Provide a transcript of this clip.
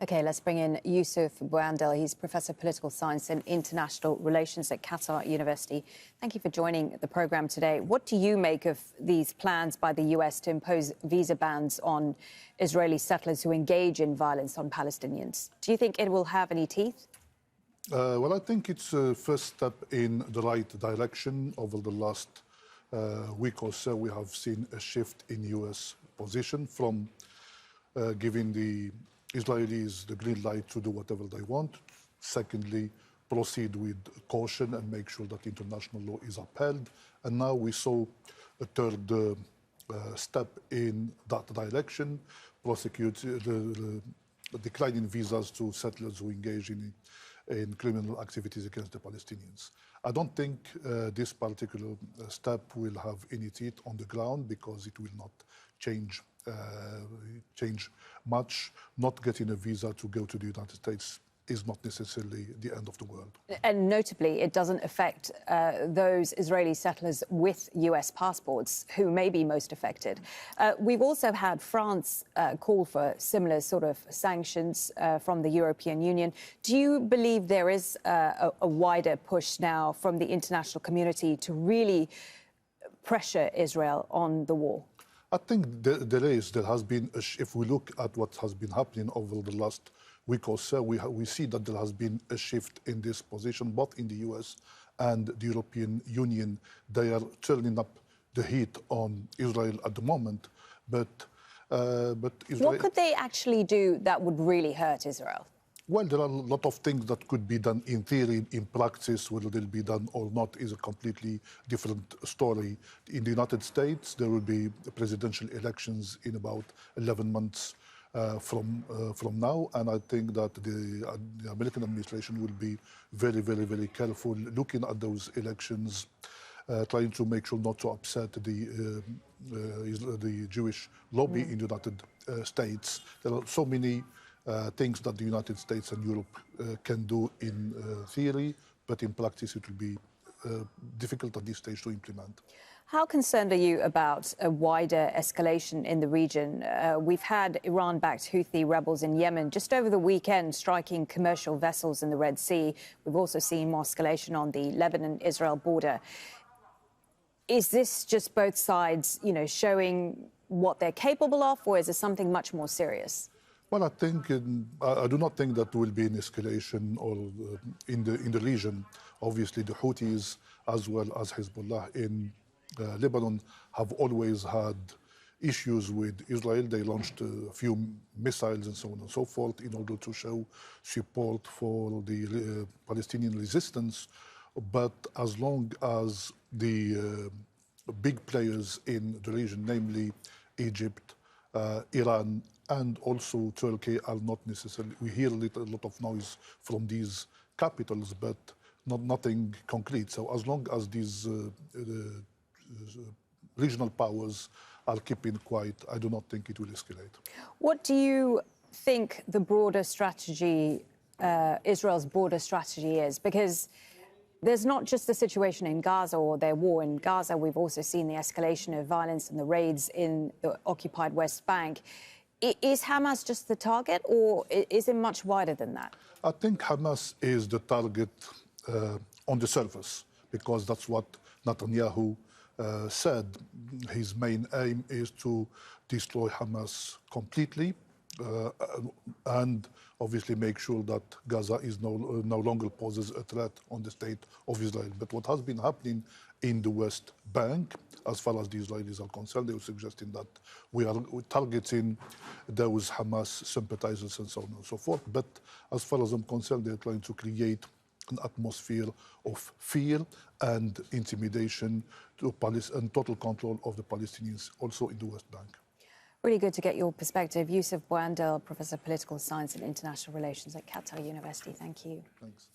OK, let's bring in Youcef Bouandel. He's Professor of Political Science and International Relations at Qatar University. Thank you for joining the programme today. What do you make of these plans by the US to impose visa bans on Israeli settlers who engage in violence on Palestinians? Do you think it will have any teeth? Well, I think it's a first step in the right direction. Over the last week or so, we have seen a shift in US position from giving the Israelis the green light to do whatever they want. Secondly, proceed with caution and make sure that international law is upheld. And now we saw a third step in that direction, prosecute the declining visas to settlers who engage in criminal activities against the Palestinians. I don't think this particular step will have any teeth on the ground because it will not change much. Not getting a visa to go to the United States is not necessarily the end of the world. And notably, it doesn't affect those Israeli settlers with US passports who may be most affected. We've also had France call for similar sort of sanctions from the European Union. Do you believe there is a wider push now from the international community to really pressure Israel on the war? I think there has been, if we look at what has been happening over the last week or so, we see that there has been a shift in this position, both in the US and the European Union. They are turning up the heat on Israel at the moment, but Israel... What could they actually do that would really hurt Israel? Well, there are a lot of things that could be done in theory. In practice, whether they'll be done or not is a completely different story. In the United States, there will be presidential elections in about 11 months from now, and I think that the American administration will be very, very, very careful looking at those elections, trying to make sure not to upset the Jewish lobby in the United States. There are so many things that the United States and Europe can do in theory, but in practice it will be difficult at this stage to implement. How concerned are you about a wider escalation in the region? We've had Iran-backed Houthi rebels in Yemen just over the weekend striking commercial vessels in the Red Sea. We've also seen more escalation on the Lebanon-Israel border. Is this just both sides, showing what they're capable of, or is it something much more serious? Well, I do not think that will be an escalation or in the region. Obviously, the Houthis, as well as Hezbollah in Lebanon, have always had issues with Israel. They launched a few missiles and so on and so forth in order to show support for the Palestinian resistance. But as long as the big players in the region, namely Egypt, Iran, and also Turkey, are not necessarily... We hear a lot of noise from these capitals, but nothing concrete. So as long as these regional powers are keeping quiet, I do not think it will escalate. What do you think the broader strategy, Israel's broader strategy is? Because there's not just the situation in Gaza or their war in Gaza. We've also seen the escalation of violence and the raids in the occupied West Bank. Is Hamas just the target, or is it much wider than that? I think Hamas is the target on the surface, because that's what Netanyahu said. His main aim is to destroy Hamas completely and obviously make sure that Gaza is no longer poses a threat on the state of Israel. But what has been happening in the West Bank, as far as the Israelis are concerned, they were suggesting that we are targeting those Hamas sympathizers and so on and so forth. But as far as I'm concerned, they're trying to create an atmosphere of fear and intimidation and total control of the Palestinians, also in the West Bank. Really good to get your perspective. Youcef Bouandel, Professor of Political Science and International Relations at Qatar University. Thank you. Thanks.